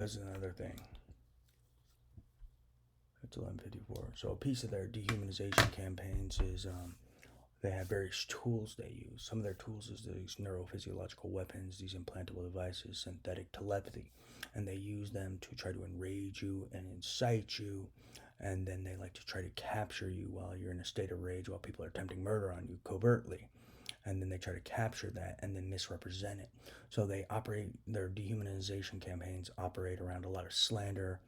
That's another thing. It's 11:54. So a piece of their dehumanization campaigns is they have various tools they use. Some of their tools is these neurophysiological weapons, these implantable devices, synthetic telepathy, and they use them to try to enrage you and incite you, and then they like to try to capture you while you're in a state of rage, while people are attempting murder on you covertly. And then they try to capture that and then misrepresent it. So they operate, their dehumanization campaigns operate around a lot of slander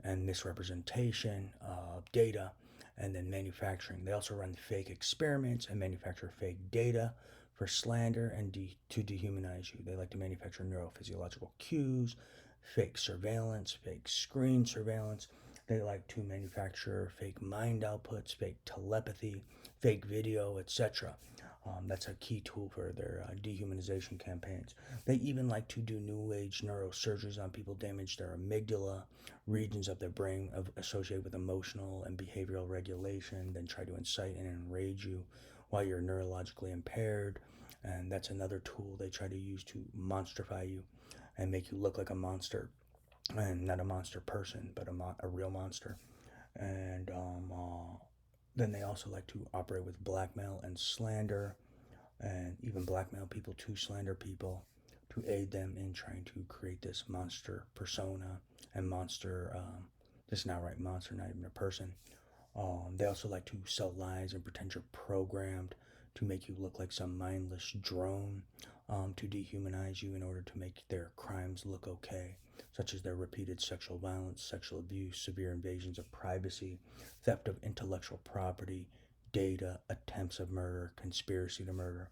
and misrepresentation of data, and then manufacturing. They also run fake experiments and manufacture fake data for slander and to dehumanize you. They like to manufacture neurophysiological cues, fake surveillance, fake screen surveillance. They like to manufacture fake mind outputs, fake telepathy, fake video, etc. That's a key tool for their dehumanization campaigns. They even like to do new age neurosurgeries on people, damage their amygdala, regions of their brain associated with emotional and behavioral regulation, then try to incite and enrage you while you're neurologically impaired. And that's another tool they try to use to monstrify you and make you look like a monster, and not a monster person, but a real monster. And then they also like to operate with blackmail and slander, and even blackmail people to slander people to aid them in trying to create this monster persona and monster, just an outright monster, not even a person. They also like to sell lies and pretend you're programmed to make you look like some mindless drone, to dehumanize you in order to make their crimes look okay, such as their repeated sexual violence, sexual abuse, severe invasions of privacy, theft of intellectual property, data, attempts of murder, conspiracy to murder.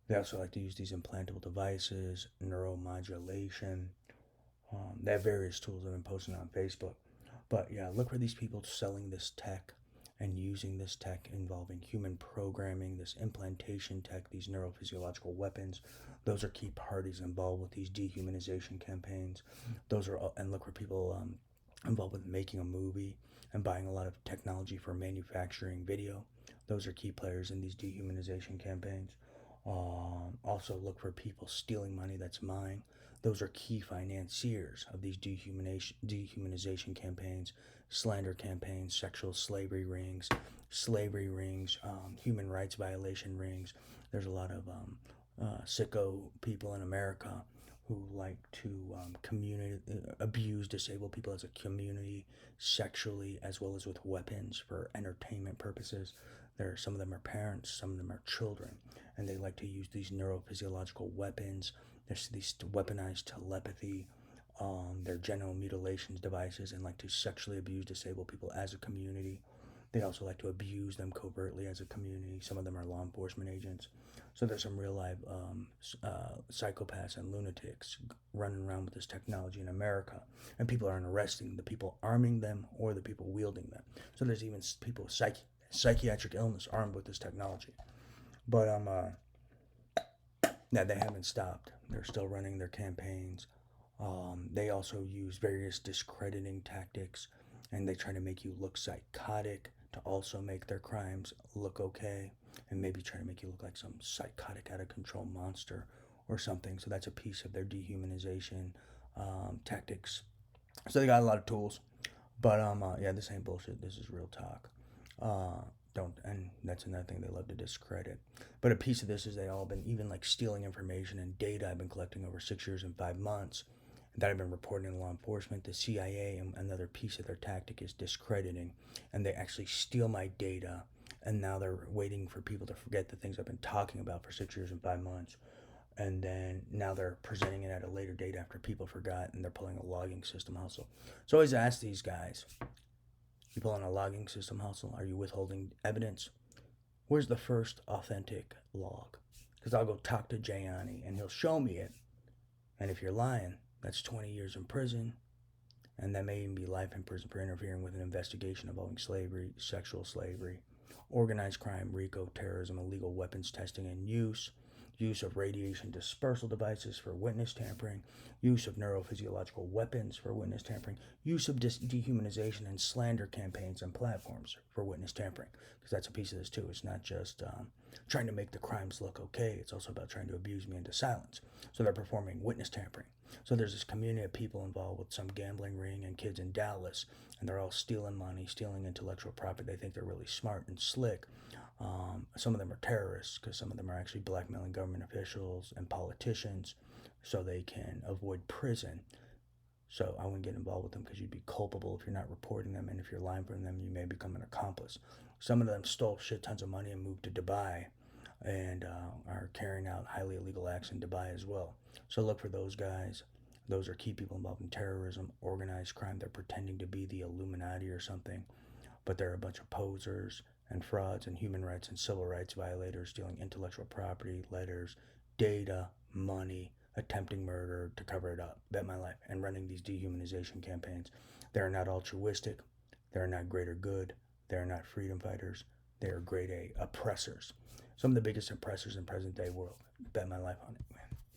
They also like to use these implantable devices, neuromodulation. They have various tools I've been posting on Facebook. But yeah, look for these people selling this tech and using this tech involving human programming, this implantation tech, these neurophysiological weapons. Those are key parties involved with these dehumanization campaigns. Those are, and look for people involved with making a movie and buying a lot of technology for manufacturing video. Those are key players in these dehumanization campaigns. Also look for people stealing money that's mine. Those are key financiers of these dehumanization campaigns, slander campaigns, sexual slavery rings, human rights violation rings. There's a lot of sicko people in America who like to abuse disabled people as a community, sexually as well as with weapons for entertainment purposes. Some of them are parents, some of them are children, and they like to use these neurophysiological weapons. There's these weaponized telepathy, their genital mutilations devices, and like to sexually abuse disabled people as a community. They also like to abuse them covertly as a community. Some of them are law enforcement agents. So there's some real life psychopaths and lunatics running around with this technology in America, and people aren't arresting the people arming them or the people wielding them. So there's even people with psychiatric illness armed with this technology. But yeah, they haven't stopped. They're still running their campaigns. They also use various discrediting tactics, and they try to make you look psychotic to also make their crimes look okay, and maybe try to make you look like some psychotic, out of control monster or something. So that's a piece of their dehumanization tactics. So they got a lot of tools. But yeah, this ain't bullshit. This is real talk. Don't, and that's another thing they love to discredit. But a piece of this is they all been even like stealing information and data I've been collecting over 6 years and 5 months that I've been reporting to law enforcement. The CIA, and another piece of their tactic is discrediting, and they actually steal my data, and now they're waiting for people to forget the things I've been talking about for 6 years and 5 months. And then now they're presenting it at a later date after people forgot, and they're pulling a logging system hustle. So I always ask these guys, you pulling a logging system hustle? Are you withholding evidence? Where's the first authentic log? Because I'll go talk to Gianni and he'll show me it. And if you're lying, that's 20 years in prison. And that may even be life in prison for interfering with an investigation involving slavery, sexual slavery, organized crime, RICO, terrorism, illegal weapons testing and use of radiation dispersal devices for witness tampering, use of neurophysiological weapons for witness tampering, use of dehumanization and slander campaigns and platforms for witness tampering. Because that's a piece of this too. It's not just trying to make the crimes look okay. It's also about trying to abuse me into silence. So they're performing witness tampering. So there's this community of people involved with some gambling ring and kids in Dallas, and they're all stealing money, stealing intellectual property. They think they're really smart and slick. Some of them are terrorists because some of them are actually blackmailing government officials and politicians so they can avoid prison. So I wouldn't get involved with them because you'd be culpable if you're not reporting them, and if you're lying for them, you may become an accomplice. Some of them stole shit tons of money and moved to Dubai, and are carrying out highly illegal acts in Dubai as well. So look for those guys. Those are key people involved in terrorism, organized crime. They're pretending to be the Illuminati or something, but they're a bunch of posers and frauds and human rights and civil rights violators stealing intellectual property, letters, data, money, attempting murder to cover it up. Bet my life. And running these dehumanization campaigns. They are not altruistic. They are not greater good. They are not freedom fighters. They are grade A oppressors. Some of the biggest oppressors in present day world. Bet my life on it.